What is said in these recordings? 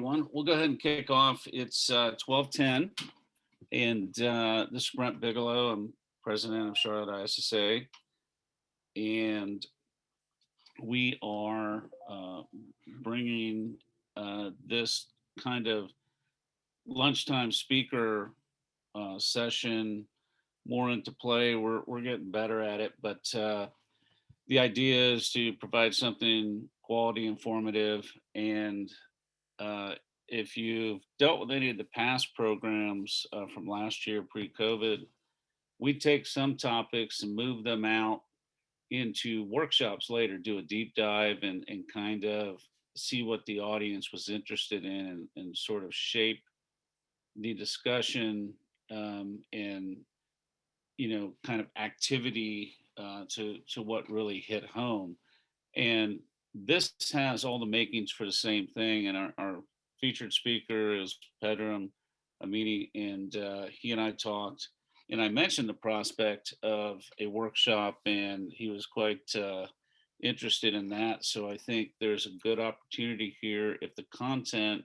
We'll go ahead and kick off. It's 12:10, and this is Brent Bigelow. I'm president of Charlotte ISSA, and we are bringing this kind of lunchtime speaker session more into play. We're getting better at it, but the idea is to provide something quality, informative, and uh, if you've dealt with any of the past programs from last year pre-COVID, we take some topics and move them out into workshops later, do a deep dive and kind of see what the audience was interested in and sort of shape the discussion and kind of activity to what really hit home. And this has all the makings for the same thing. And our featured speaker is Pedram Amini, and he and I talked. And I mentioned the prospect of a workshop, and he was quite interested in that. So I think there's a good opportunity here if the content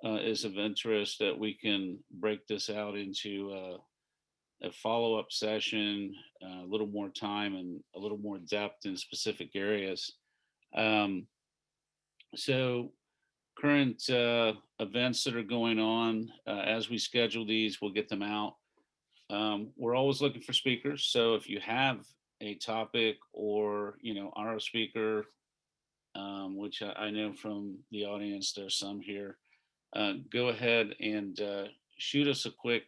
is of interest that we can break this out into a follow-up session, a little more time and a little more depth in specific areas. Um, so current events that are going on as we schedule these, we'll get them out. We're always looking for speakers. So if you have a topic or, are a speaker, which I know from the audience, there's some here, go ahead and shoot us a quick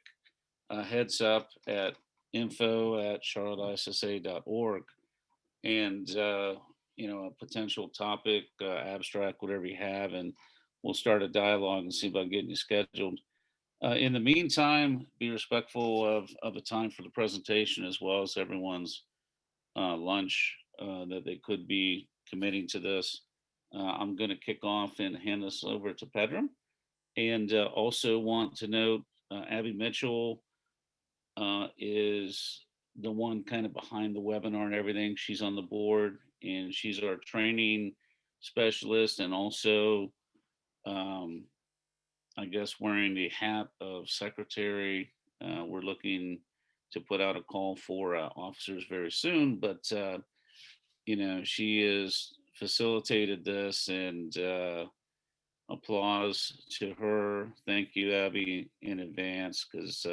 heads up at info@charlotteissa.org and a potential topic, abstract, whatever you have, and we'll start a dialogue and see about getting you scheduled. In the meantime, be respectful of the time for the presentation as well as everyone's lunch that they could be committing to this. I'm going to kick off and hand this over to Pedram, and also want to note Abby Mitchell is the one kind of behind the webinar and everything. She's on the board and she's our training specialist and also, I guess, wearing the hat of secretary. We're looking to put out a call for officers very soon, but she has facilitated this and applause to her. Thank you, Abby, in advance because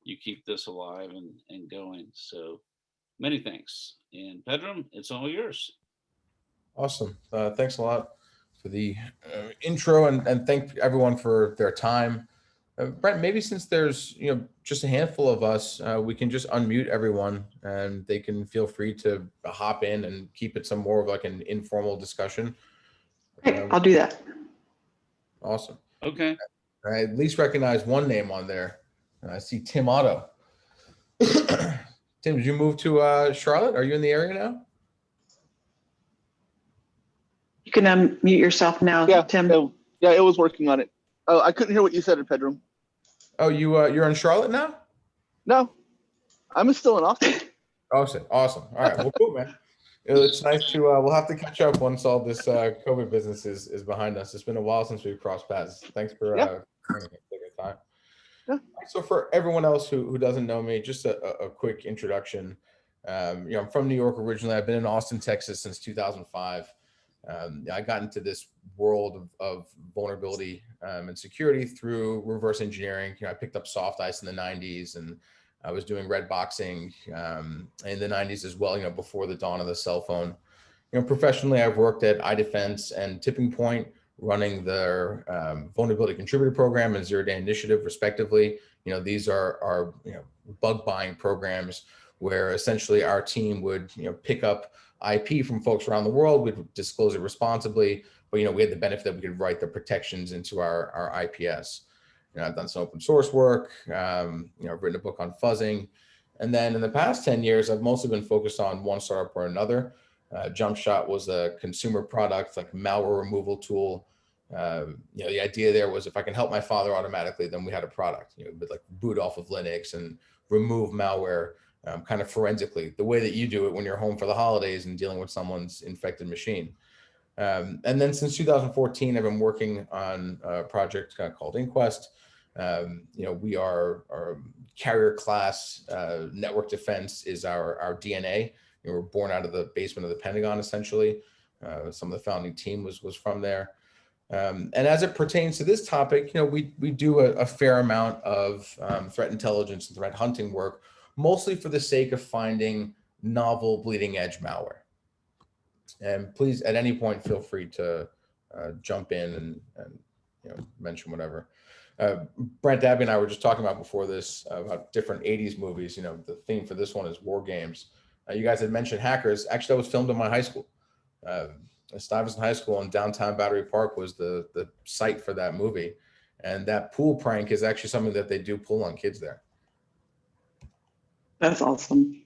you keep this alive and going. So many thanks. And Pedram, it's all yours. Awesome. Thanks a lot for the intro and thank everyone for their time. Brent, maybe since there's just a handful of us, we can just unmute everyone and they can feel free to hop in and keep it some more of like an informal discussion. Great, I'll do that. Awesome. Okay. I at least recognize one name on there. I see Tim Otto. Tim, did you move to Charlotte? Are you in the area now? You can unmute yourself now, Tim. Yeah, it was working on it. Oh, I couldn't hear what you said, Pedram. Oh, you're in Charlotte now? No, I'm still in Austin. Awesome. All right. Well, cool, man. It's nice to. We'll have to catch up once all this COVID business is behind us. It's been a while since we've crossed paths. Thanks for taking the time. Yeah. So for everyone else who doesn't know me, just a quick introduction. I'm from New York originally. I've been in Austin, Texas since 2005. I got into this world of vulnerability and security through reverse engineering. I picked up soft ice in the 90s and I was doing red boxing in the 90s as well, before the dawn of the cell phone. Professionally, I've worked at iDefense and Tipping Point, running their vulnerability contributor program and zero-day initiative, respectively. These are bug buying programs where essentially our team would pick up IP from folks around the world. We'd disclose it responsibly, but we had the benefit that we could write the protections into our IPS. I've done some open source work. I've written a book on fuzzing, and then in the past 10 years, I've mostly been focused on one startup or another. JumpShot was a consumer product, like malware removal tool. The idea there was if I can help my father automatically, then we had a product. But like boot off of Linux and remove malware kind of forensically, the way that you do it when you're home for the holidays and dealing with someone's infected machine. And then since 2014, I've been working on a project called Inquest. We are our carrier class network defense is our DNA. We're born out of the basement of the Pentagon, essentially. Some of the founding team was from there. And as it pertains to this topic, we do a fair amount of threat intelligence and threat hunting work, mostly for the sake of finding novel bleeding edge malware. And please, at any point, feel free to jump in and mention whatever. Brent, Abby, and I were just talking about before this about different 80s movies. The theme for this one is war games. You guys had mentioned Hackers. Actually, that was filmed in my high school. Stuyvesant High School in downtown Battery Park was the site for that movie. And that pool prank is actually something that they do pull on kids there. That's awesome.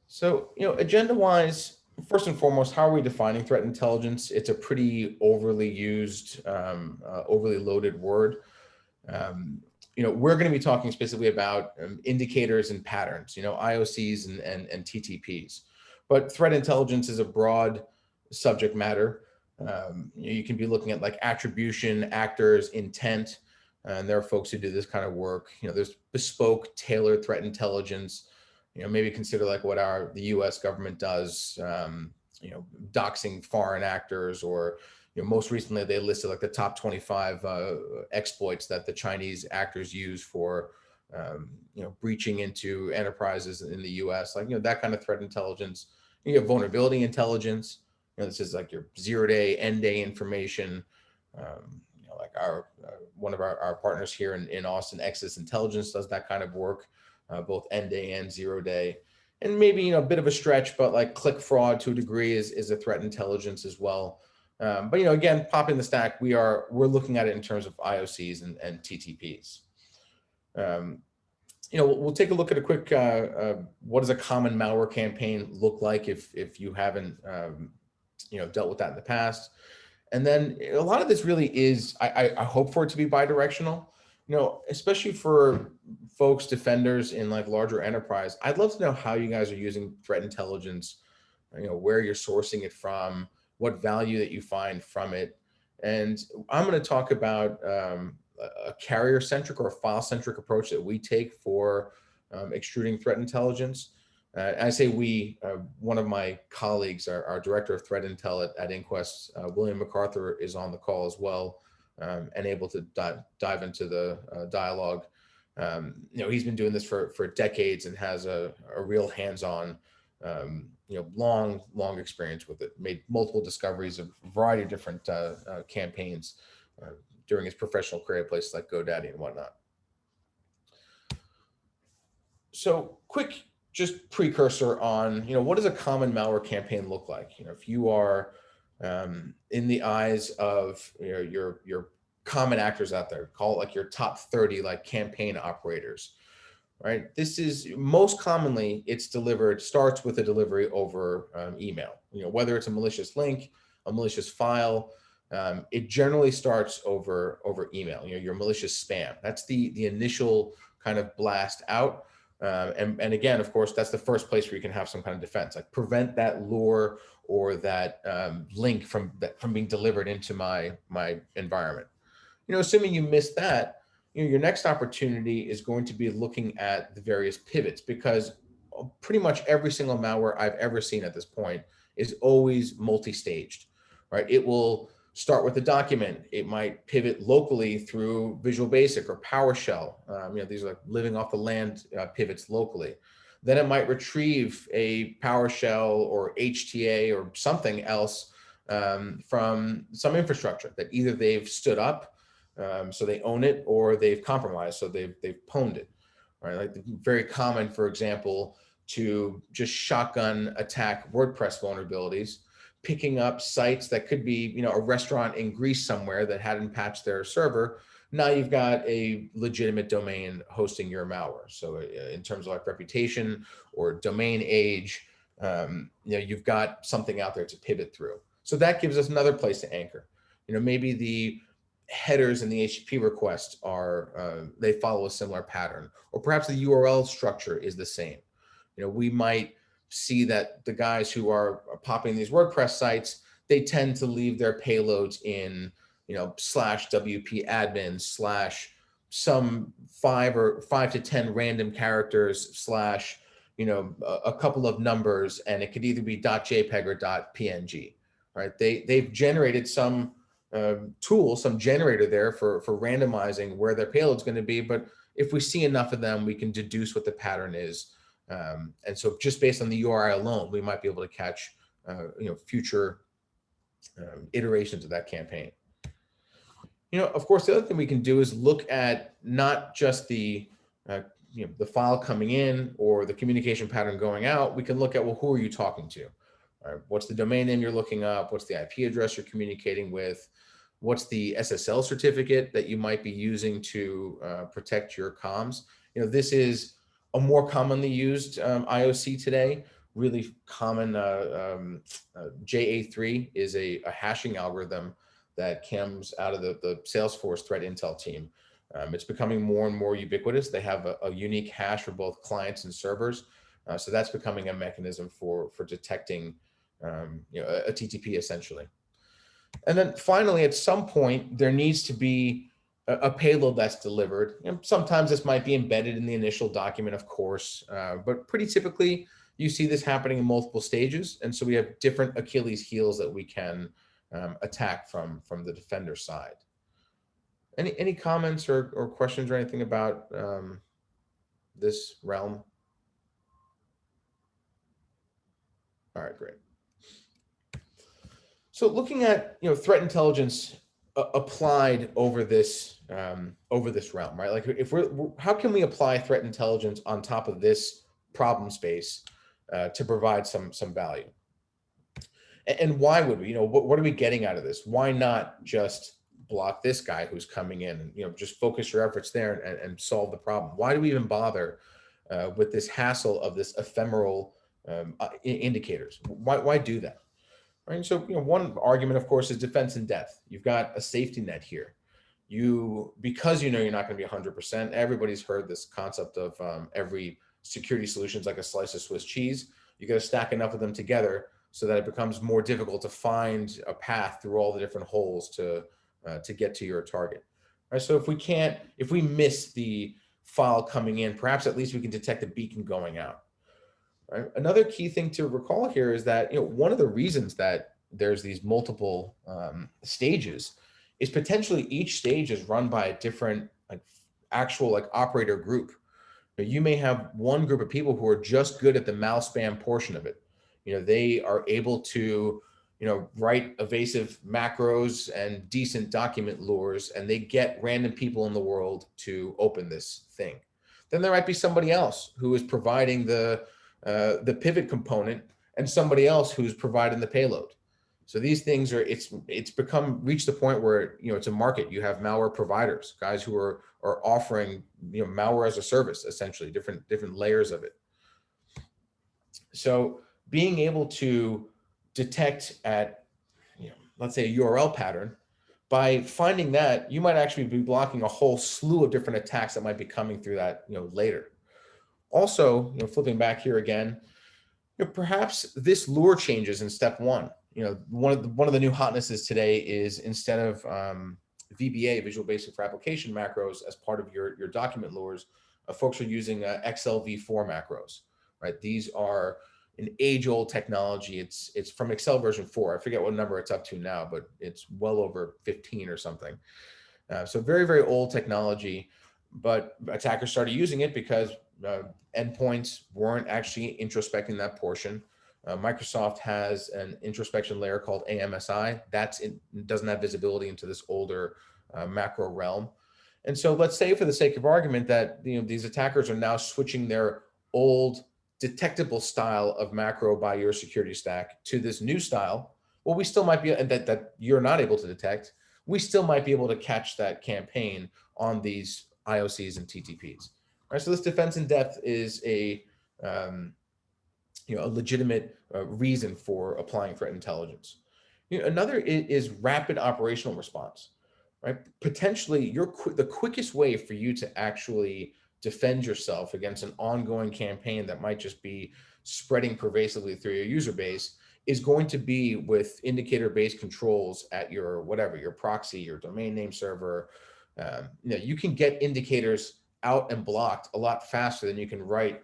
So, agenda-wise, first and foremost, how are we defining threat intelligence? It's a pretty overly used, overly loaded word. We're going to be talking specifically about indicators and patterns, IOCs and TTPs. But threat intelligence is a broad subject matter. You can be looking at like attribution, actors, intent, and there are folks who do this kind of work. There's bespoke, tailored threat intelligence. Maybe consider like what the U.S. government does. Doxing foreign actors, or most recently they listed like the top 25 exploits that the Chinese actors use for breaching into enterprises in the U.S. That kind of threat intelligence. You get vulnerability intelligence. This is like your 0-day, end-day information. Like one of our partners here in Austin, Exodus Intelligence, does that kind of work, both end-day and 0-day. And maybe a bit of a stretch, but like click fraud to a degree is a threat intelligence as well. But again, popping the stack, we're looking at it in terms of IOCs and TTPs. We'll take a look at a quick what does a common malware campaign look like if you haven't dealt with that in the past. And then a lot of this really is, I hope for it to be bi-directional, especially for folks, defenders in like larger enterprise. I'd love to know how you guys are using threat intelligence, where you're sourcing it from, what value that you find from it. And I'm going to talk about a carrier-centric or a file-centric approach that we take for extruding threat intelligence. I say we, one of my colleagues, our director of threat intel at Inquest, William MacArthur, is on the call as well, and able to dive into the dialogue. He's been doing this for decades and has a real hands-on, long experience with it. Made multiple discoveries of a variety of different campaigns during his professional career at places like GoDaddy and whatnot. So quick, just precursor on, what does a common malware campaign look like? If you are in the eyes of your common actors out there, call it like your top 30 like campaign operators, right? This is most commonly starts with a delivery over email. Whether it's a malicious link, a malicious file, it generally starts over email. Your malicious spam. That's the initial kind of blast out. And again, of course, that's the first place where you can have some kind of defense, like prevent that lure or that link from being delivered into my environment. Assuming you missed that, your next opportunity is going to be looking at the various pivots, because pretty much every single malware I've ever seen at this point is always multi-staged, right? It will start with a document. It might pivot locally through Visual Basic or PowerShell. These are like living off the land pivots locally. Then it might retrieve a PowerShell or HTA or something else from some infrastructure that either they've stood up, so they own it, or they've compromised, so they've pwned it, right? Like very common, for example, to just shotgun attack WordPress vulnerabilities, picking up sites that could be, a restaurant in Greece somewhere that hadn't patched their server. Now you've got a legitimate domain hosting your malware. So in terms of like reputation or domain age, you've got something out there to pivot through. So that gives us another place to anchor. Maybe the headers in the HTTP request they follow a similar pattern, or perhaps the URL structure is the same. We might see that the guys who are popping these WordPress sites, they tend to leave their payloads in, /WP admin / some 5 to 10 random characters / a couple of numbers, and it could either be .jpeg or .png, right? They've generated some tool, some generator there for randomizing where their payload's going to be. But if we see enough of them, we can deduce what the pattern is. And so just based on the URI alone, we might be able to catch, future iterations of that campaign. Of course, the other thing we can do is look at not just the file coming in or the communication pattern going out. We can look at, well, who are you talking to? What's the domain name you're looking up? What's the IP address you're communicating with? What's the SSL certificate that you might be using to protect your comms? This is a more commonly used IOC today. Really common JA3 is a hashing algorithm that comes out of the Salesforce threat intel team. It's becoming more and more ubiquitous. They have a unique hash for both clients and servers. So that's becoming a mechanism for detecting a TTP essentially. And then finally, at some point, there needs to be a payload that's delivered. Sometimes this might be embedded in the initial document, of course, but pretty typically you see this happening in multiple stages. And so we have different Achilles heels that we can attack from the defender side. Any comments or questions or anything about this realm? All right, great. So looking at threat intelligence applied over this realm, right? Like how can we apply threat intelligence on top of this problem space to provide some value? And why would we? What are we getting out of this? Why not just block this guy who's coming in and just focus your efforts there and solve the problem? Why do we even bother with this hassle of this ephemeral indicators? Why do that? Right. So one argument, of course, is defense in depth. You've got a safety net here. Because you're not going to be 100%. Everybody's heard this concept of every security solution is like a slice of Swiss cheese. You got to stack enough of them together so that it becomes more difficult to find a path through all the different holes to get to your target. Right. So if we miss the file coming in, perhaps at least we can detect a beacon going out. Right. Another key thing to recall here is that one of the reasons that there's these multiple stages is potentially each stage is run by a different actual operator group. You may have one group of people who are just good at the malspam portion of it. They are able to write evasive macros and decent document lures, and they get random people in the world to open this thing. Then there might be somebody else who is providing the pivot component and somebody else who's providing the payload. So these things it's reached the point where it's a market. You have malware providers, guys who are offering malware as a service, essentially different layers of it. So being able to detect at let's say a URL pattern, by finding that, you might actually be blocking a whole slew of different attacks that might be coming through that later. Also, flipping back here again, perhaps this lure changes in step one. One of the new hotnesses today is instead of VBA, Visual Basic for Application macros, as part of your document lures, folks are using XLV4 macros. Right? These are an age-old technology. It's from Excel version 4. I forget what number it's up to now, but it's well over 15 or something. So very, very old technology, but attackers started using it because endpoints weren't actually introspecting that portion. Microsoft has an introspection layer called AMSI. Doesn't have visibility into this older macro realm. And so let's say, for the sake of argument, that these attackers are now switching their old detectable style of macro by your security stack to this new style. Well, we still might be, and that you're not able to detect, we still might be able to catch that campaign on these IOCs and TTPs. Right, so this defense in depth is a legitimate reason for applying threat intelligence. Another is rapid operational response. Right, potentially the quickest way for you to actually defend yourself against an ongoing campaign that might just be spreading pervasively through your user base is going to be with indicator-based controls at your whatever, your proxy, your domain name server. You can get indicators out and blocked a lot faster than you can write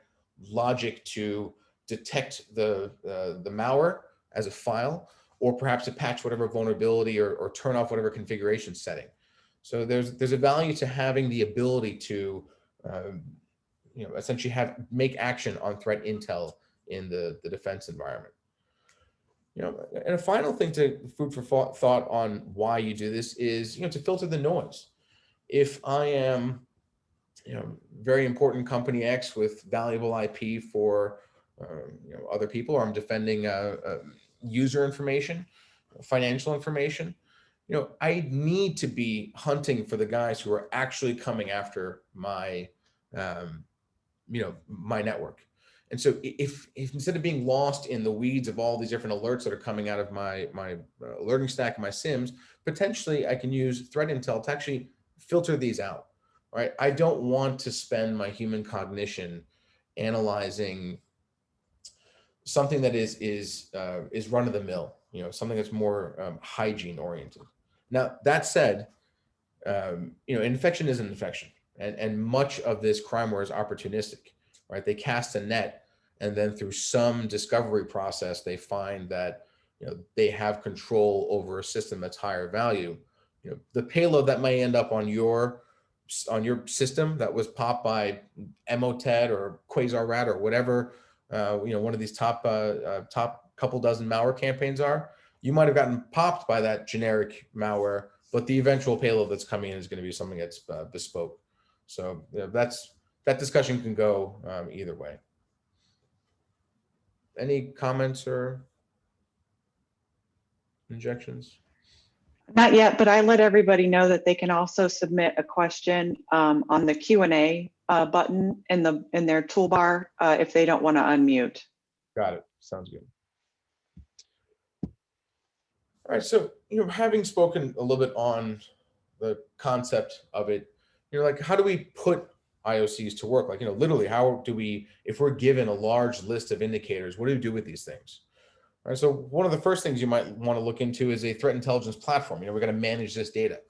logic to detect the malware as a file, or perhaps to patch whatever vulnerability or turn off whatever configuration setting. So there's a value to having the ability to essentially make action on threat intel in the defense environment. And a final thing food for thought on why you do this is, to filter the noise. If I am, very important company X with valuable IP for, other people, or I'm defending user information, financial information, I need to be hunting for the guys who are actually coming after my, my network. And so if instead of being lost in the weeds of all these different alerts that are coming out of my alerting stack and my SIMs, potentially I can use threat intel to actually filter these out, right? I don't want to spend my human cognition analyzing something that is run of the mill, something that's more hygiene oriented. Now, that said, infection is an infection, and much of this crimeware is opportunistic, right? They cast a net, and then through some discovery process, they find that they have control over a system that's higher value. The payload that may end up on your system that was popped by Emotet or Quasar or whatever, one of these top couple dozen malware campaigns are. You might have gotten popped by that generic malware, but the eventual payload that's coming in is going to be something that's bespoke. So that discussion can go either way. Any comments or injections? Not yet, but I let everybody know that they can also submit a question on the Q&A button in their toolbar if they don't want to unmute. Got it. Sounds good. All right. So, having spoken a little bit on the concept of it, how do we put IOCs to work? Literally, how do we, if we're given a large list of indicators, what do we do with these things? All right, so one of the first things you might want to look into is a threat intelligence platform. We're going to manage this data.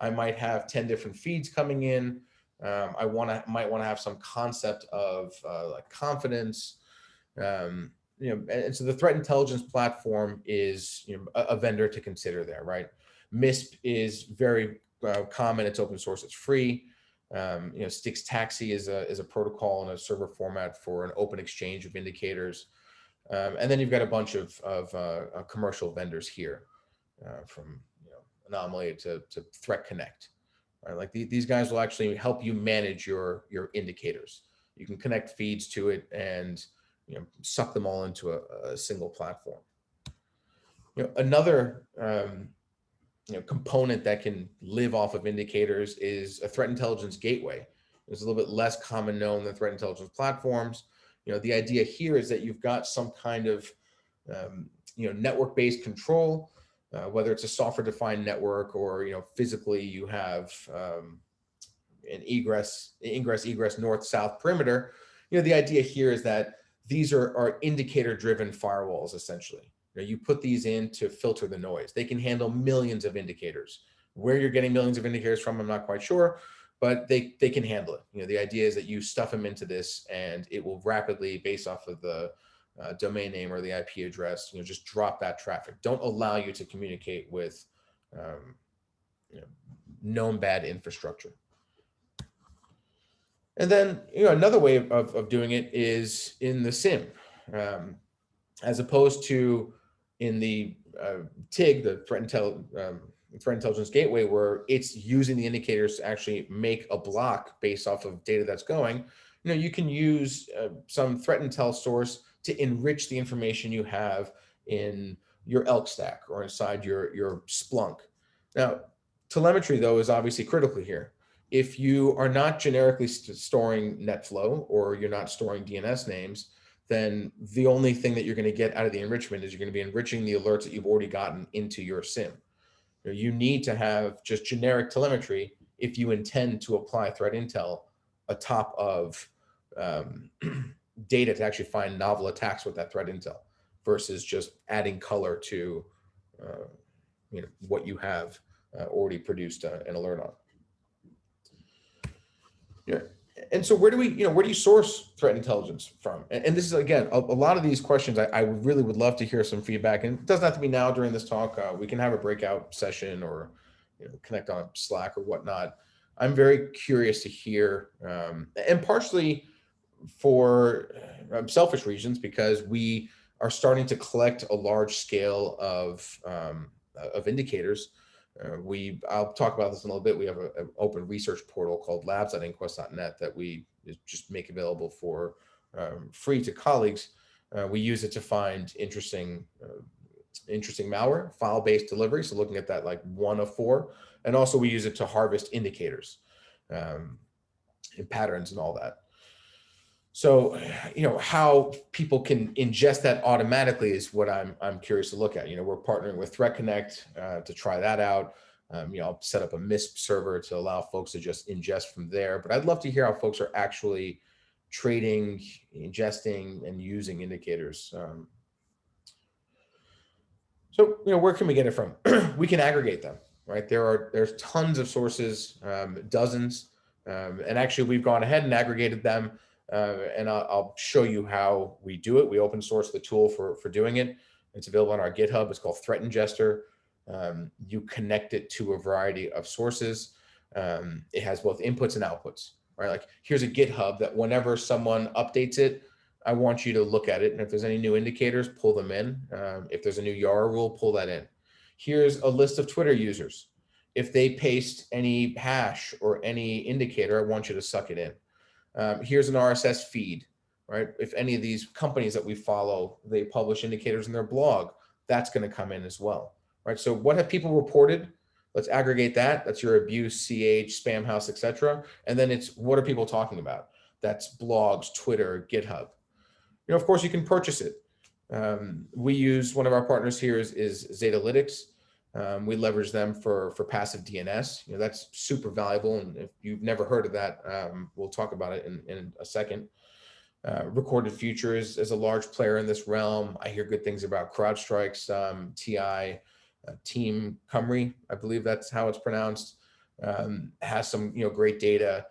I might have 10 different feeds coming in. I might want to have some concept of like confidence. And so the threat intelligence platform is a vendor to consider there, right? MISP is very common. It's open source. It's free. Styx Taxi is a protocol and a server format for an open exchange of indicators. And then you've got a bunch of commercial vendors here, from Anomaly to Threat Connect. Right? Like these guys will actually help you manage your indicators. You can connect feeds to it and suck them all into a single platform. Another component that can live off of indicators is a threat intelligence gateway. It's a little bit less common known than threat intelligence platforms. The idea here is that you've got some kind of network-based control, whether it's a software-defined network or physically you have an ingress north-south perimeter. The idea here is that these are indicator-driven firewalls essentially. You put these in to filter the noise. They can handle millions of indicators. Where you're getting millions of indicators from, I'm not quite sure, but they can handle it. The idea is that you stuff them into this and it will rapidly, based off of the domain name or the IP address, just drop that traffic. Don't allow you to communicate with known bad infrastructure. And then another way of doing it is in the SIM, as opposed to in the TIG, the threat intelligence gateway, where it's using the indicators to actually make a block based off of data that's going. You can use some threat intel source to enrich the information you have in your ELK stack or inside your Splunk. Now, telemetry though is obviously critical here. If you are not generically storing NetFlow or you're not storing DNS names, then the only thing that you're going to get out of the enrichment is you're going to be enriching the alerts that you've already gotten into your SIM. You need to have just generic telemetry if you intend to apply threat intel atop of data to actually find novel attacks with that threat intel. versus just adding color to what you have already produced an alert on. Yeah. And so where do you source threat intelligence from? And this is, again, a lot of these questions, I really would love to hear some feedback, and it doesn't have to be now during this talk. We can have a breakout session or connect on Slack or whatnot. I'm very curious to hear, and partially for selfish reasons, because we are starting to collect a large scale of indicators. I'll talk about this in a little bit. We have an open research portal called labs.inquest.net that we just make available for free to colleagues. We use it to find interesting malware, file-based delivery. So looking at that, like 1 of 4, and also we use it to harvest indicators and patterns and all that. So, how people can ingest that automatically is what I'm curious to look at. We're partnering with Threat Connect to try that out. I'll set up a MISP server to allow folks to just ingest from there. But I'd love to hear how folks are actually trading, ingesting, and using indicators. So, where can we get it from? We can aggregate them, right? There's tons of sources, dozens, and actually we've gone ahead and aggregated them. And I'll show you how we do it. We open source the tool for doing it. It's available on our GitHub. It's called Threat Ingester. You connect it to a variety of sources. It has both inputs and outputs, right? Like here's a GitHub that whenever someone updates it, I want you to look at it. And if there's any new indicators, pull them in. If there's a new YARA rule, pull that in. Here's a list of Twitter users. If they paste any hash or any indicator, I want you to suck it in. Here's an RSS feed, right? If any of these companies that we follow, they publish indicators in their blog, that's going to come in as well, right? So what have people reported? Let's aggregate that. That's your abuse, CH, spam house, etc. And then it's what are people talking about? That's blogs, Twitter, GitHub. Of course, you can purchase it. We use one of our partners here is Zetalytics. We leverage them for passive DNS. That's super valuable. And if you've never heard of that, we'll talk about it in a second. Recorded Future is a large player in this realm. I hear good things about CrowdStrike's TI, Team Cymru, I believe that's how it's pronounced, has some great data.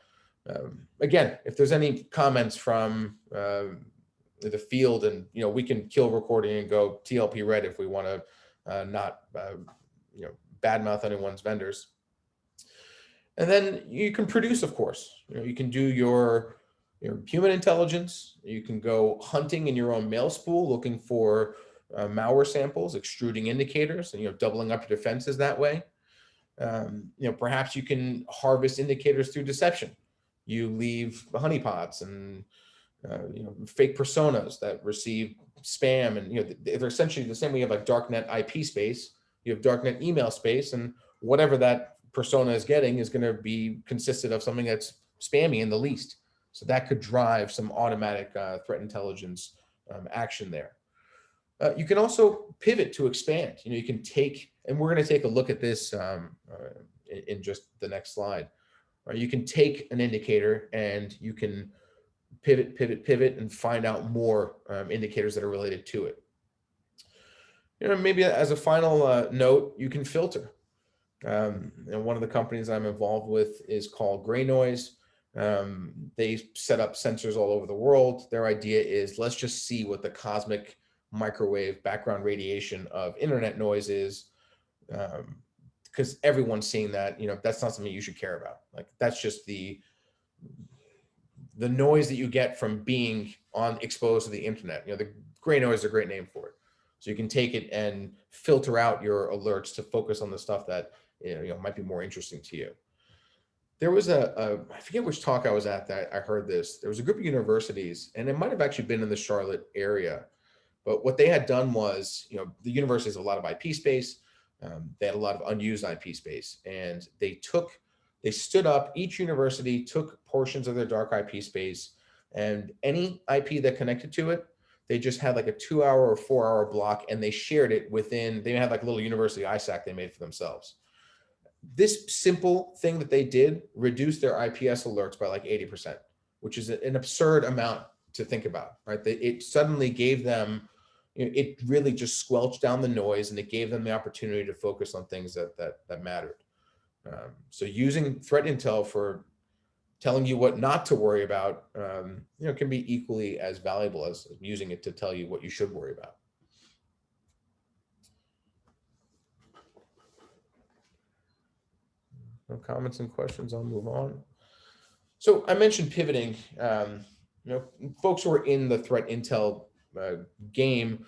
Again, if there's any comments from the field, and we can kill recording and go TLP red if we want to not badmouth anyone's vendors. And then you can produce, of course. You can do your human intelligence. You can go hunting in your own mail spool, looking for malware samples, extruding indicators, and doubling up your defenses that way. Perhaps you can harvest indicators through deception. You leave honeypots and fake personas that receive spam, and they're essentially the same way. You have like darknet IP space, you have darknet email space, and whatever that persona is getting is going to be consisted of something that's spammy in the least. So that could drive some automatic threat intelligence action there. You can also pivot to expand. You can take, and we're going to take a look at this in just the next slide. Right? You can take an indicator and you can pivot, and find out more indicators that are related to it. Maybe as a final note, you can filter. And one of the companies I'm involved with is called Gray Noise. They set up sensors all over the world. Their idea is let's just see what the cosmic microwave background radiation of internet noise is, because everyone's seeing that. That's not something you should care about. Like that's just the noise that you get from being exposed to the internet. The gray noise is a great name for it. So you can take it and filter out your alerts to focus on the stuff that might be more interesting to you. There was I forget which talk I was at that I heard this. There was a group of universities, and it might have actually been in the Charlotte area, but what they had done was, the universities have a lot of IP space. They had a lot of unused IP space, and they stood up, each university took portions of their dark IP space, and any IP that connected to it, they just had like a 2-hour or 4-hour block, and they shared it within, they had like a little university ISAC they made for themselves. This simple thing that they did reduced their IPS alerts by like 80%, which is an absurd amount to think about, right? It suddenly gave them it really just squelched down the noise, and it gave them the opportunity to focus on things that mattered. So using threat intel for telling you what not to worry about, can be equally as valuable as using it to tell you what you should worry about. No comments and questions, I'll move on. So I mentioned pivoting. Folks who are in the threat intel game,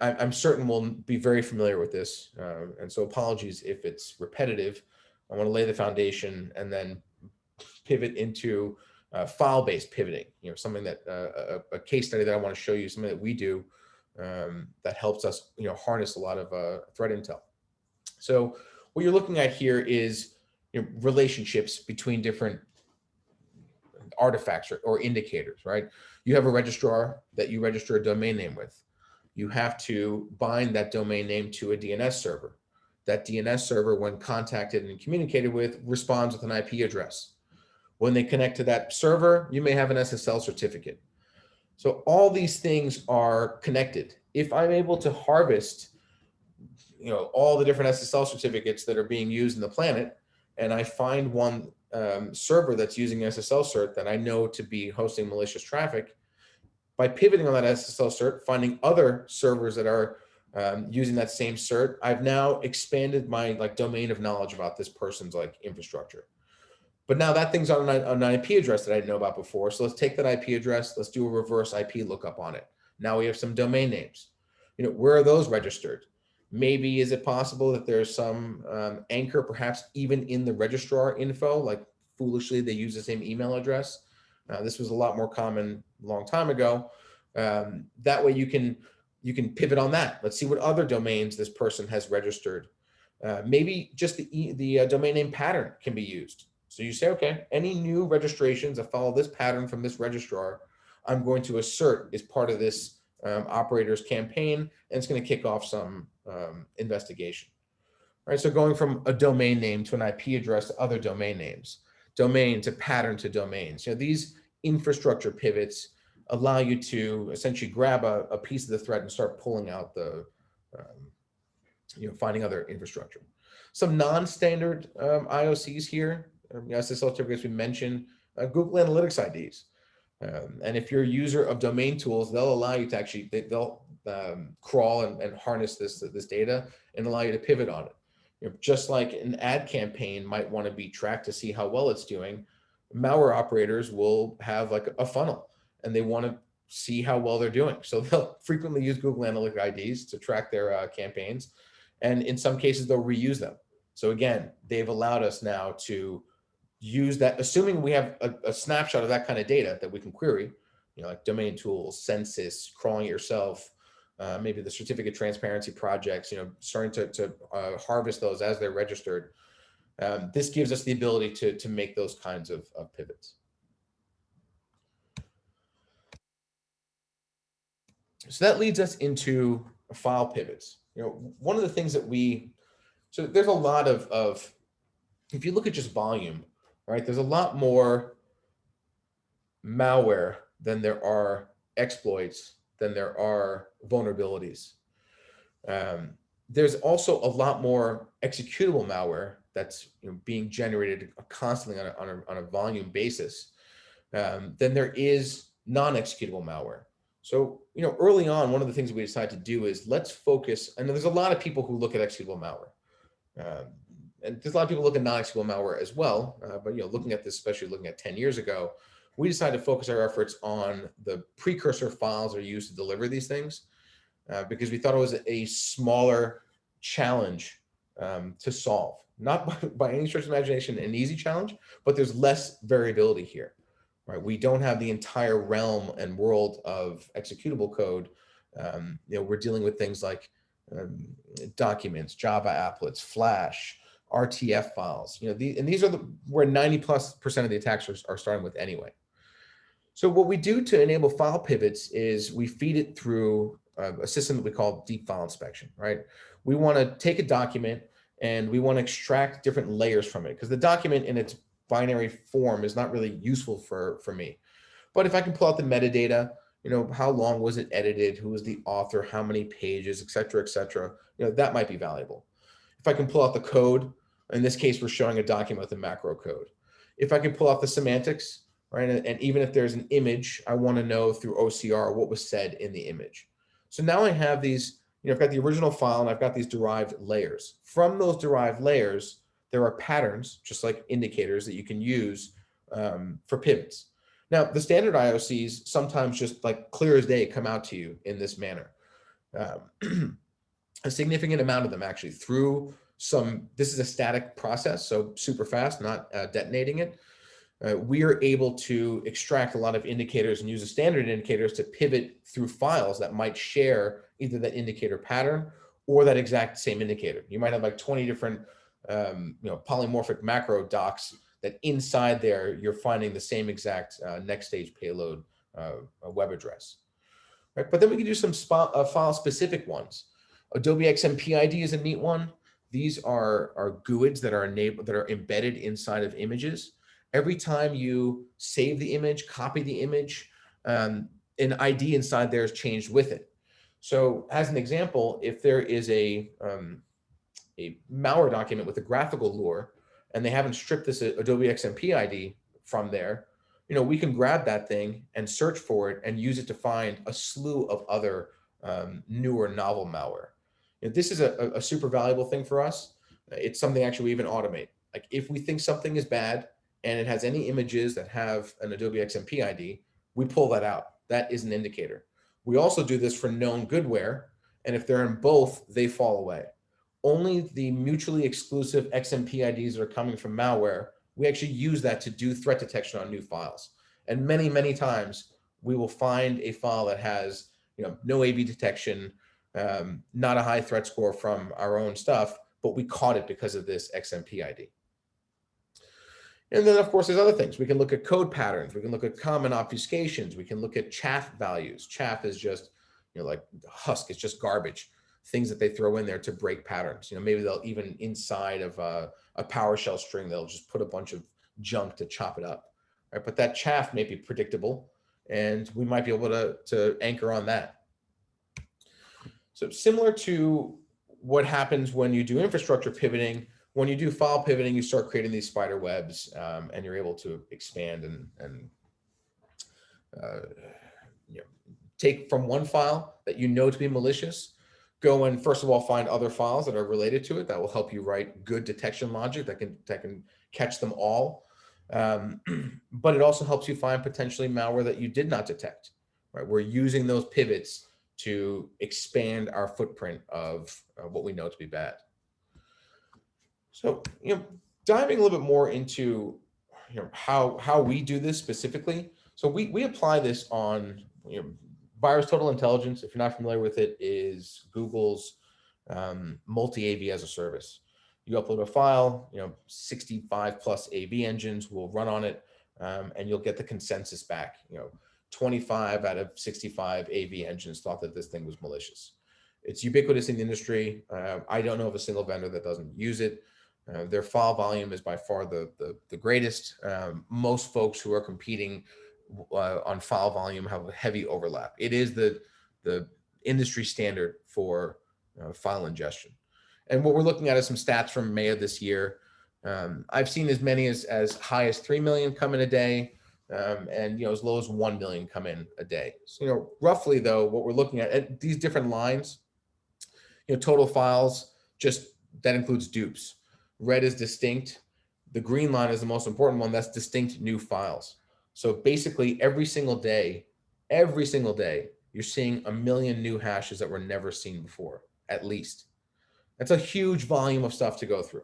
I'm certain will be very familiar with this. And so apologies if it's repetitive. I want to lay the foundation and then pivot into file-based pivoting, something that a case study that I want to show you, something that we do that helps us, harness a lot of threat intel. So what you're looking at here is relationships between different artifacts or indicators, right? You have a registrar that you register a domain name with. You have to bind that domain name to a DNS server. That DNS server, when contacted and communicated with, responds with an IP address. When they connect to that server, you may have an SSL certificate. So all these things are connected. If I'm able to harvest, all the different SSL certificates that are being used in the planet, and I find one server that's using SSL cert that I know to be hosting malicious traffic, by pivoting on that SSL cert, finding other servers that are using that same cert, I've now expanded my domain of knowledge about this person's infrastructure. But now that thing's on an IP address that I didn't know about before. So let's take that IP address, let's do a reverse IP lookup on it. Now we have some domain names. Where are those registered? Maybe is it possible that there's some anchor, perhaps even in the registrar info, like foolishly they use the same email address. This was a lot more common a long time ago. That way you can pivot on that. Let's see what other domains this person has registered. Maybe just the domain name pattern can be used. So you say, okay, any new registrations that follow this pattern from this registrar, I'm going to assert is part of this operator's campaign, and it's going to kick off some investigation. All right, so going from a domain name to an IP address to other domain names, domain to pattern to domains. These infrastructure pivots allow you to essentially grab a piece of the threat and start pulling out the, finding other infrastructure. Some non-standard IOCs here, SSL certificates we mentioned, Google Analytics IDs. And if you're a user of domain tools, they'll allow you to actually, they'll crawl and harness this data and allow you to pivot on it. Just like an ad campaign might want to be tracked to see how well it's doing, malware operators will have a funnel and they want to see how well they're doing. So they'll frequently use Google Analytics IDs to track their campaigns. And in some cases, they'll reuse them. So again, they've allowed us now to use that, assuming we have a snapshot of that kind of data that we can query, like domain tools, census, crawling it yourself, maybe the certificate transparency projects, starting to harvest those as they're registered. This gives us the ability to make those kinds of pivots. So that leads us into file pivots. One of the things that so there's a lot of, if you look at just volume, right, there's a lot more malware than there are exploits, than there are vulnerabilities. There's also a lot more executable malware that's being generated constantly on a volume basis than there is non-executable malware. So, early on, one of the things we decided to do is let's focus, and there's a lot of people who look at executable malware. And there's a lot of people look at non-executable malware as well, but looking at this, especially looking at 10 years ago, we decided to focus our efforts on the precursor files that are used to deliver these things, because we thought it was a smaller challenge to solve. Not by any stretch of imagination an easy challenge, but there's less variability here. Right, we don't have the entire realm and world of executable code. We're dealing with things like documents, Java applets, Flash, RTF files. And these are where 90+% of the attacks are starting with anyway. So what we do to enable file pivots is we feed it through a system that we call deep file inspection. Right, we want to take a document and we want to extract different layers from it, because the document in its binary form is not really useful for me. But if I can pull out the metadata, how long was it edited? Who was the author? How many pages, et cetera, et cetera. That might be valuable. If I can pull out the code, in this case, we're showing a document with a macro code. If I can pull out the semantics, right? And even if there's an image, I want to know through OCR what was said in the image. So now I have these, I've got the original file and I've got these derived layers. From those derived layers, there are patterns, just like indicators, that you can use for pivots. Now, the standard IOCs sometimes just like clear as day come out to you in this manner. A significant amount of them actually through this is a static process, so super fast, not detonating it. We are able to extract a lot of indicators and use the standard indicators to pivot through files that might share either that indicator pattern or that exact same indicator. You might have like 20 different polymorphic macro docs that inside there you're finding the same exact next stage payload web address. Right? But then we can do some file specific ones. Adobe XMP ID is a neat one. These are GUIDs that are embedded inside of images. Every time you save the image, copy the image, an ID inside there is changed with it. So as an example, if there is a malware document with a graphical lure and they haven't stripped this Adobe XMP ID from there, we can grab that thing and search for it and use it to find a slew of other newer novel malware. This is a super valuable thing for us. It's something actually we even automate. Like if we think something is bad and it has any images that have an Adobe XMP ID, we pull that out. That is an indicator. We also do this for known goodware, and if they're in both, they fall away. Only the mutually exclusive XMP IDs that are coming from malware, we actually use that to do threat detection on new files. And many, many times we will find a file that has no AV detection, not a high threat score from our own stuff, but we caught it because of this XMP ID. And then, of course, there's other things. We can look at code patterns. We can look at common obfuscations. We can look at chaff values. Chaff is just, like husk. It's just garbage. Things that they throw in there to break patterns. Maybe they'll even inside of a PowerShell string, they'll just put a bunch of junk to chop it up. Right? But that chaff may be predictable, and we might be able to anchor on that. So similar to what happens when you do infrastructure pivoting, when you do file pivoting, you start creating these spider webs, and you're able to expand and take from one file that to be malicious, go and first of all find other files that are related to it that will help you write good detection logic that can catch them all. But it also helps you find potentially malware that you did not detect. Right? We're using those pivots to expand our footprint of what we know to be bad. So, diving a little bit more into how we do this specifically. So we apply this on Virus Total Intelligence. If you're not familiar with it, is Google's multi-AV as a service. You upload a file, 65 plus AV engines will run on it, and you'll get the consensus back. 25 out of 65 AV engines thought that this thing was malicious. It's ubiquitous in the industry. I don't know of a single vendor that doesn't use it. Their file volume is by far the greatest. Most folks who are competing on file volume have a heavy overlap. It is the industry standard for file ingestion. And what we're looking at is some stats from May of this year. I've seen as many as high as 3 million come in a day, and as low as 1 million come in a day. So roughly though, what we're looking at these different lines, total files, just that includes dupes. Red is distinct. The green line is the most important one. That's distinct new files. So basically every single day, you're seeing 1 million new hashes that were never seen before, at least. That's a huge volume of stuff to go through.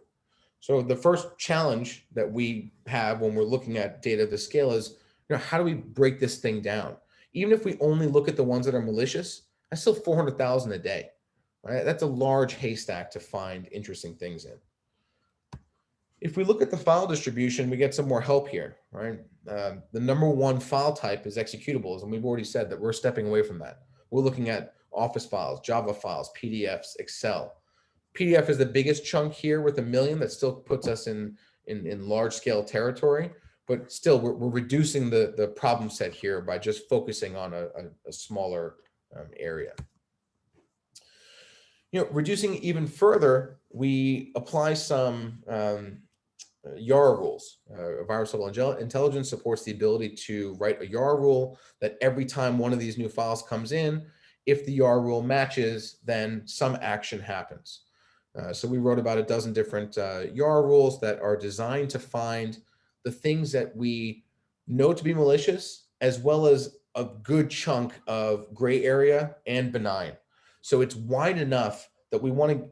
So the first challenge that we have when we're looking at data of this scale is, how do we break this thing down? Even if we only look at the ones that are malicious, that's still 400,000 a day, right? That's a large haystack to find interesting things in. If we look at the file distribution, we get some more help here, right? The number one file type is executables, and we've already said that we're stepping away from that. We're looking at Office files, Java files, PDFs, Excel. PDF is the biggest chunk here with 1 million. That still puts us in large scale territory, but still we're reducing the problem set here by just focusing on a smaller area. Reducing even further, we apply some YARA rules. Environmental intelligence supports the ability to write a YARA rule that every time one of these new files comes in, if the YARA rule matches, then some action happens. So we wrote about a dozen different YARA rules that are designed to find the things that we know to be malicious, as well as a good chunk of gray area and benign. So it's wide enough that we want to,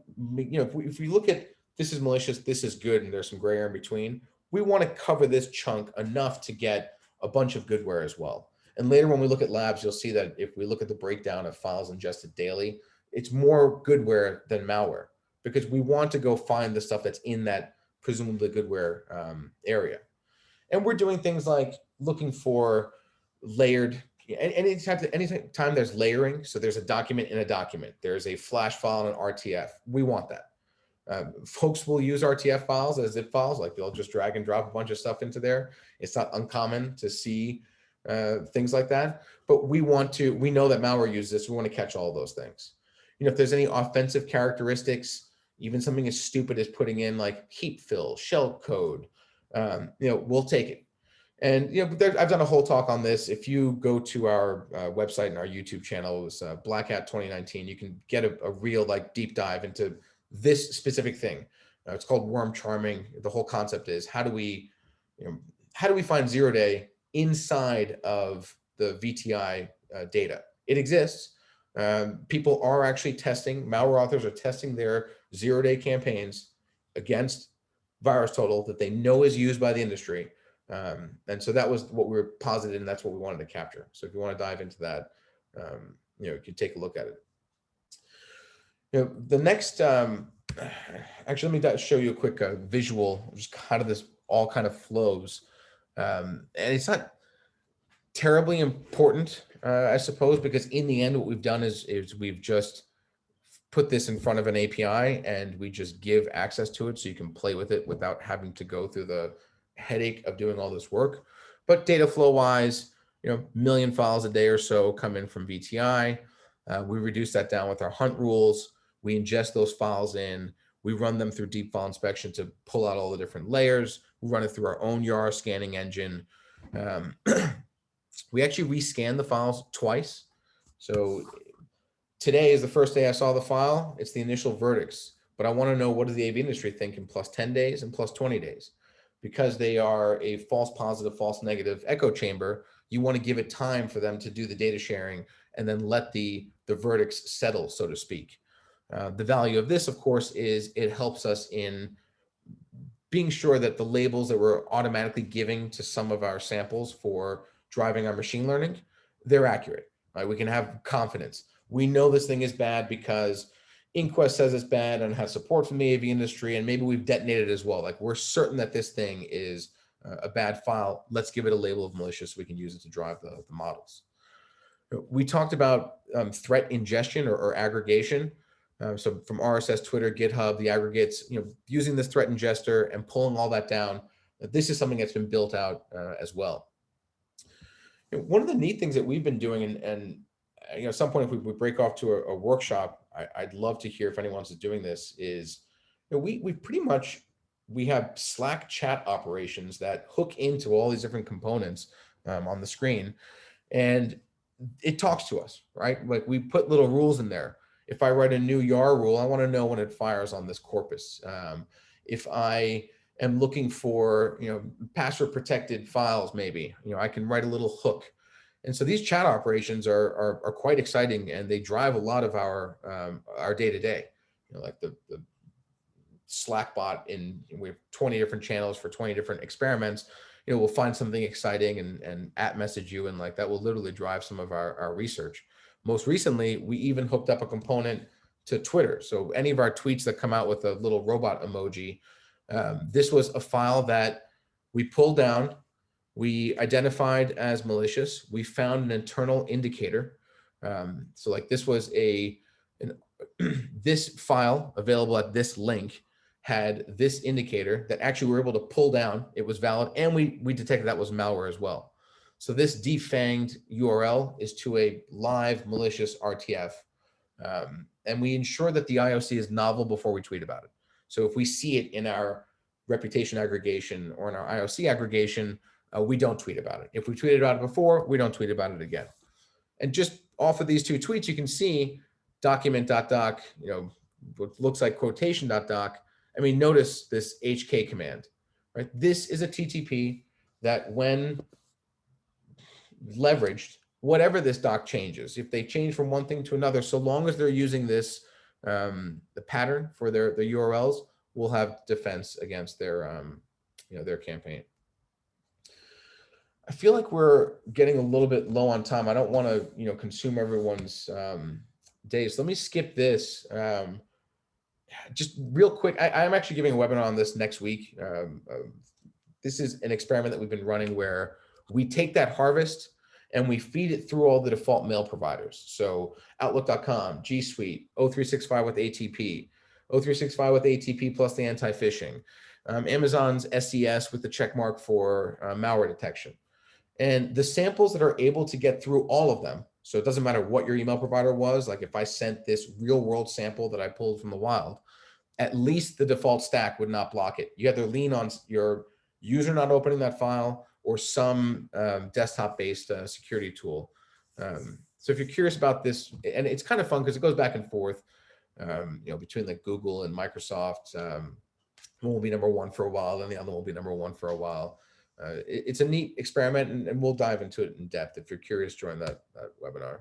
if we look at this is malicious, this is good, and there's some gray area in between, we want to cover this chunk enough to get a bunch of goodware as well. And later when we look at labs, you'll see that if we look at the breakdown of files ingested daily, it's more goodware than malware, because we want to go find the stuff that's in that presumably goodware area. And we're doing things like looking for layered, anytime there's layering, so there's a document in a document, there's a flash file and an RTF, we want that. Folks will use RTF files as zip files, like they'll just drag and drop a bunch of stuff into there. It's not uncommon to see things like that, but we know that malware uses this. We want to catch all of those things. If there's any offensive characteristics, even something as stupid as putting in like heap fill, shell code, we'll take it. And I've done a whole talk on this. If you go to our website and our YouTube channel, it was Black Hat 2019, you can get a real like deep dive into this specific thing. It's called worm charming. The whole concept is how do we find 0-day inside of the VTI data? It exists. People are actually testing, malware authors are testing their 0-day campaigns against VirusTotal that they know is used by the industry. And so that was what we were posited, and that's what we wanted to capture. So if you want to dive into that, you can take a look at it. The next, actually, let me show you a quick visual, just how this all kind of flows. And it's not terribly important, I suppose, because in the end, what we've done is we've just put this in front of an API and we just give access to it so you can play with it without having to go through the headache of doing all this work. But data flow wise, million files a day or so come in from VTI. We reduce that down with our hunt rules. We ingest those files in. We run them through deep file inspection to pull out all the different layers. We run it through our own YARA scanning engine. We actually rescan the files twice. So today is the first day I saw the file. It's the initial verdicts, but I want to know, what does the AV industry think in plus 10 days and plus 20 days? Because they are a false positive, false negative echo chamber, you want to give it time for them to do the data sharing and then let the verdicts settle, so to speak. The value of this, of course, is it helps us in being sure that the labels that we're automatically giving to some of our samples for driving our machine learning, they're accurate. Right? We can have confidence. We know this thing is bad because Inquest says it's bad and has support from the AV industry, and maybe we've detonated it as well. Like, we're certain that this thing is a bad file. Let's give it a label of malicious so we can use it to drive the models. We talked about threat ingestion or aggregation. So from RSS, Twitter, GitHub, the aggregates, using this threat ingester and pulling all that down. This is something that's been built out as well. One of the neat things that we've been doing, and at some point, if we break off to a workshop, I'd love to hear if anyone's doing this, is we have Slack chat operations that hook into all these different components on the screen, and it talks to us, right? Like, we put little rules in there. If I write a new YARA rule, I want to know when it fires on this corpus. If I am looking for, password protected files, maybe, I can write a little hook. And so these chat operations are quite exciting, and they drive a lot of our day to day. Like the Slack bot we have 20 different channels for 20 different experiments. We'll find something exciting and @message you, and like that will literally drive some of our research. Most recently, we even hooked up a component to Twitter. So any of our tweets that come out with a little robot emoji, this was a file that we pulled down. We identified as malicious. We found an internal indicator. So like, this was this file available at this link had this indicator that actually we were able to pull down. It was valid, and we detected that was malware as well. So this defanged URL is to a live malicious RTF. And we ensure that the IOC is novel before we tweet about it. So if we see it in our reputation aggregation or in our IOC aggregation, we don't tweet about it. If we tweeted about it before, we don't tweet about it again. And just off of these two tweets, you can see document.doc, what looks like quotation.doc. I mean, notice this HK command, right? This is a TTP that when leveraged, whatever this doc changes, if they change from one thing to another, so long as they're using this, the pattern for the URLs, will have defense against their, their campaign. I feel like we're getting a little bit low on time. I don't want to, consume everyone's days. So let me skip this. Just real quick, I'm actually giving a webinar on this next week. This is an experiment that we've been running where we take that harvest and we feed it through all the default mail providers. So Outlook.com, G Suite, O365 with ATP, O365 with ATP plus the anti-phishing, Amazon's SES with the check mark for malware detection. And the samples that are able to get through all of them, so it doesn't matter what your email provider was, like if I sent this real world sample that I pulled from the wild, at least the default stack would not block it. You either lean on your user not opening that file or some desktop-based security tool. So if you're curious about this, and it's kind of fun because it goes back and forth, between like Google and Microsoft. One will be #1 for a while, and the other will be #1 for a while. It's a neat experiment, and we'll dive into it in depth if you're curious during that webinar.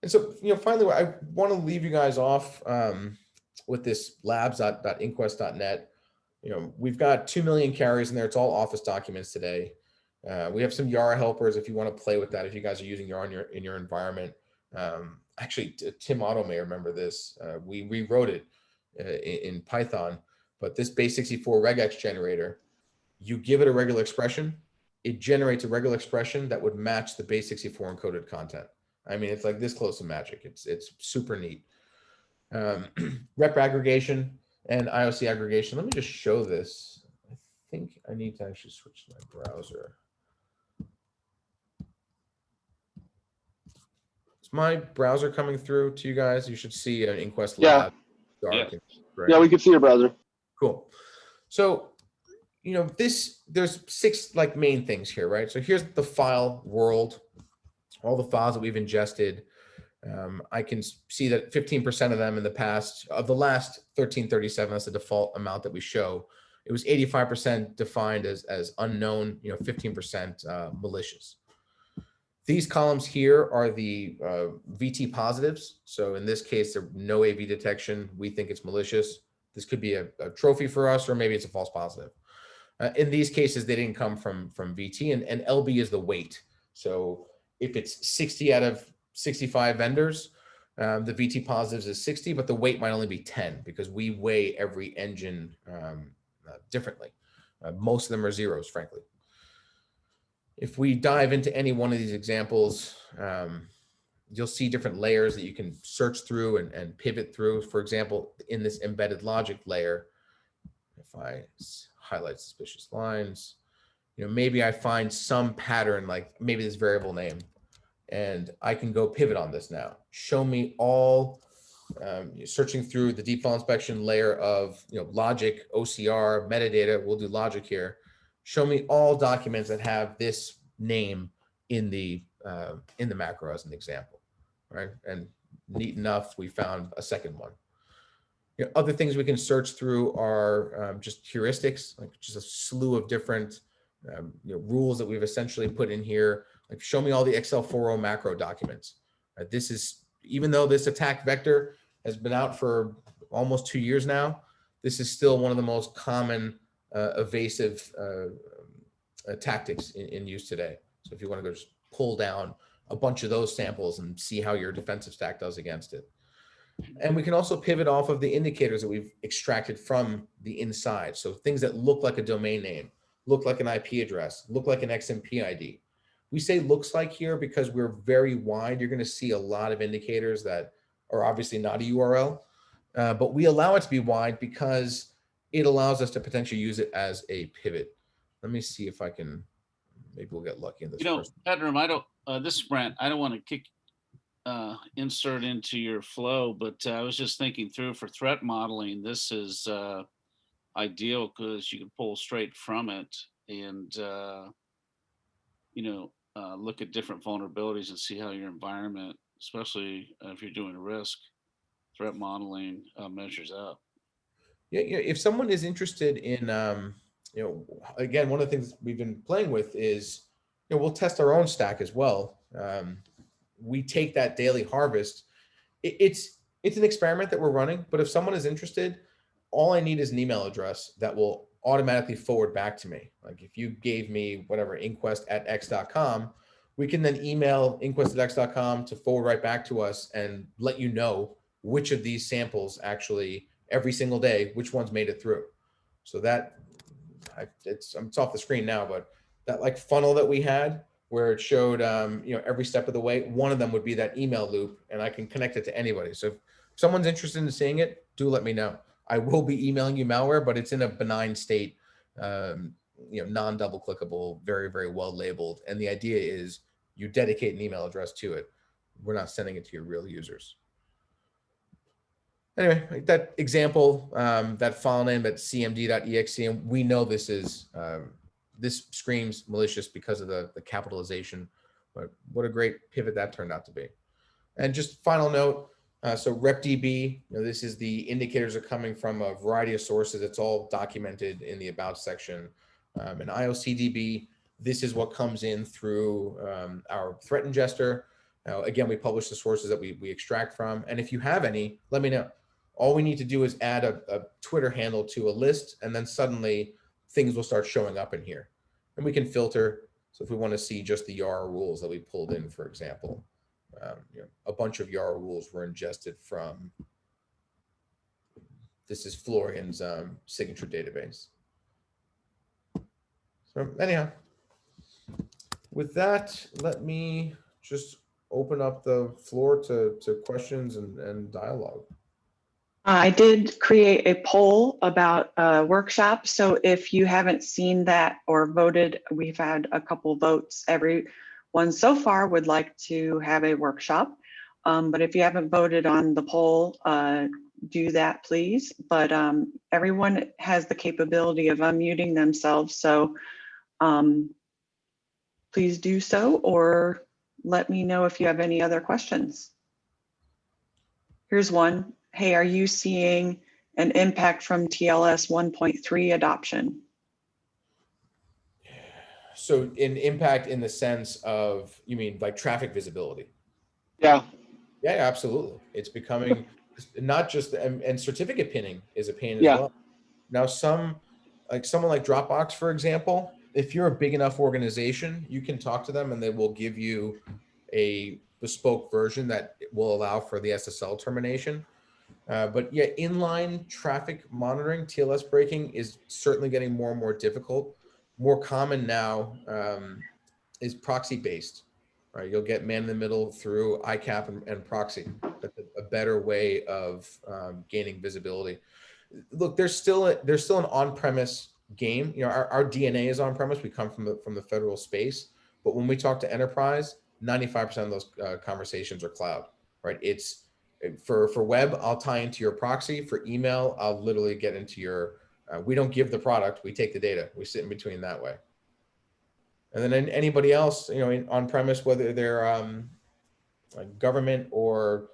And so, finally, I want to leave you guys off with this labs.inquest.net. We've got 2 million carriers in there. It's all Office documents today. We have some YARA helpers if you want to play with that, if you guys are using YARA in your environment. Actually, Tim Otto may remember this. We rewrote it in Python, but this base64 regex generator, you give it a regular expression, it generates a regular expression that would match the base64 encoded content. I mean, it's like this close to magic. It's super neat. Rep aggregation and IOC aggregation. Let me just show this. I think I need to actually switch to my browser. Is my browser coming through to you guys? You should see an Inquest Lab. Yeah. Right? Yeah, we can see your browser. Cool. So, there's 6 main things here, right? So here's the file world, all the files that we've ingested. I can see that 15% of them in the past, of the last 1337, that's the default amount that we show. It was 85% defined as unknown, 15% malicious. These columns here are the VT positives. So in this case, there no AV detection. We think it's malicious. This could be a trophy for us, or maybe it's a false positive. In these cases, they didn't come from VT, and LB is the weight. So if it's 60 out of 65 vendors, the VT positives is 60, but the weight might only be 10 because we weigh every engine differently. Most of them are zeros, frankly. If we dive into any one of these examples, you'll see different layers that you can search through and pivot through. For example, in this embedded logic layer, if I highlight suspicious lines, maybe I find some pattern, like maybe this variable name, and I can go pivot on this now. Show me all, searching through the deep file inspection layer of logic, OCR, metadata. We'll do logic here. Show me all documents that have this name in the macro as an example, right? And neat enough, we found a second one. Other things we can search through are just heuristics, like just a slew of different rules that we've essentially put in here. Like, show me all the Excel 4.0 macro documents. This is, even though this attack vector has been out for almost 2 years now, this is still one of the most common evasive tactics in use today. So if you want to go just pull down a bunch of those samples and see how your defensive stack does against it. And we can also pivot off of the indicators that we've extracted from the inside. So things that look like a domain name, look like an IP address, look like an XMP ID. We say looks like here because we're very wide. You're going to see a lot of indicators that are obviously not a URL, but we allow it to be wide because it allows us to potentially use it as a pivot. Let me see if I can, maybe we'll get lucky in this You know, first. Pedram, I don't, this is Brent. I don't want to kick, insert into your flow, but I was just thinking through for threat modeling, this is ideal because you can pull straight from it and, look at different vulnerabilities and see how your environment, especially if you're doing risk, threat modeling measures up. Yeah, if someone is interested in, again, one of the things we've been playing with is, we'll test our own stack as well. We take that daily harvest. It's an experiment that we're running, but if someone is interested, all I need is an email address that will automatically forward back to me. Like if you gave me whatever, inquest@x.com, we can then email inquest@x.com to forward right back to us and let you know which of these samples actually every single day, which ones made it through. So that it's off the screen now, but that like funnel that we had where it showed, every step of the way, one of them would be that email loop, and I can connect it to anybody. So if someone's interested in seeing it, do let me know. I will be emailing you malware, but it's in a benign state, non-double clickable, very, very well labeled. And the idea is you dedicate an email address to it. We're not sending it to your real users. Anyway, that example, that file name, that cmd.exe, and we know this is, this screams malicious because of the capitalization, but what a great pivot that turned out to be. And just final note, so RepDB, this is the indicators are coming from a variety of sources. It's all documented in the about section. And IOCDB, this is what comes in through our threat ingester. Now, again, we publish the sources that we extract from. And if you have any, let me know. All we need to do is add a Twitter handle to a list, and then suddenly things will start showing up in here. And we can filter. So if we want to see just the YARA rules that we pulled in, for example, a bunch of YARA rules were ingested from, this is Florian's signature database. So anyhow, with that, let me just open up the floor to questions and dialogue. I did create a poll about a workshop. So if you haven't seen that or voted, we've had a couple votes. Everyone so far would like to have a workshop. But if you haven't voted on the poll, do that, please. But everyone has the capability of unmuting themselves. So please do so, or let me know if you have any other questions. Here's one. Hey, are you seeing an impact from TLS 1.3 adoption? So an impact in the sense of, you mean like traffic visibility? Yeah. Yeah, absolutely. It's becoming not just, and certificate pinning is a pain as Yeah. well. Now someone like Dropbox, for example, if you're a big enough organization, you can talk to them and they will give you a bespoke version that will allow for the SSL termination. But yeah, inline traffic monitoring, TLS breaking is certainly getting more and more difficult. More common now is proxy based. Right, you'll get man in the middle through ICAP and proxy. That's a better way of gaining visibility. Look, there's still an on-premise game. Our DNA is on-premise. We come from the federal space, but when we talk to enterprise, 95% of those conversations are cloud. Right, it's for web, I'll tie into your proxy. For email, I'll literally get into your. We don't give the product; we take the data. We sit in between that way. And then anybody else, on premise, whether they're like government or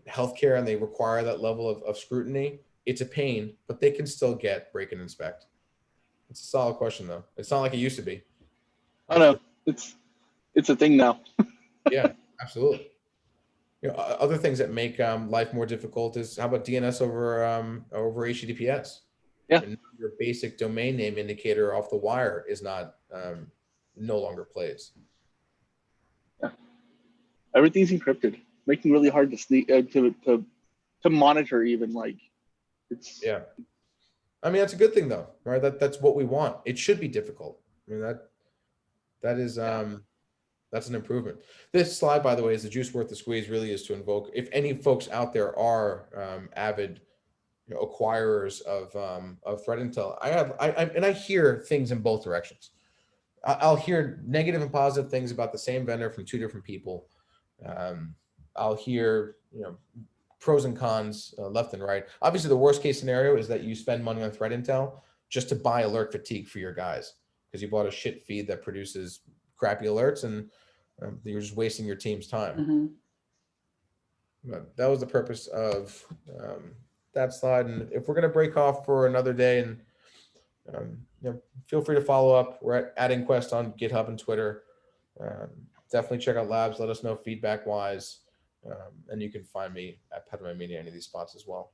healthcare, and they require that level of scrutiny, it's a pain, but they can still get break and inspect. It's a solid question, though. It's not like it used to be. I know it's a thing now. Yeah, absolutely. Other things that make life more difficult is how about DNS over HTTPS? Yeah. And your basic domain name indicator off the wire is not no longer plays. Yeah. Everything's encrypted, making it really hard to sneak to monitor even, like it's. Yeah. I mean, that's a good thing though, right? That's what we want. It should be difficult. I mean, that is that's an improvement. This slide, by the way, is the juice worth the squeeze. Really is to invoke, if any folks out there are avid acquirers of threat intel. I hear things in both directions. I'll hear negative and positive things about the same vendor from two different people. I'll hear, pros and cons left and right. Obviously, the worst case scenario is that you spend money on threat intel just to buy alert fatigue for your guys because you bought a shit feed that produces crappy alerts and you're just wasting your team's time. Mhm. But that was the purpose of that slide. And if we're going to break off for another day, and feel free to follow up. We're at InQuest on GitHub and Twitter. Definitely check out Labs. Let us know feedback wise. And you can find me at Pedro Media, any of these spots as well.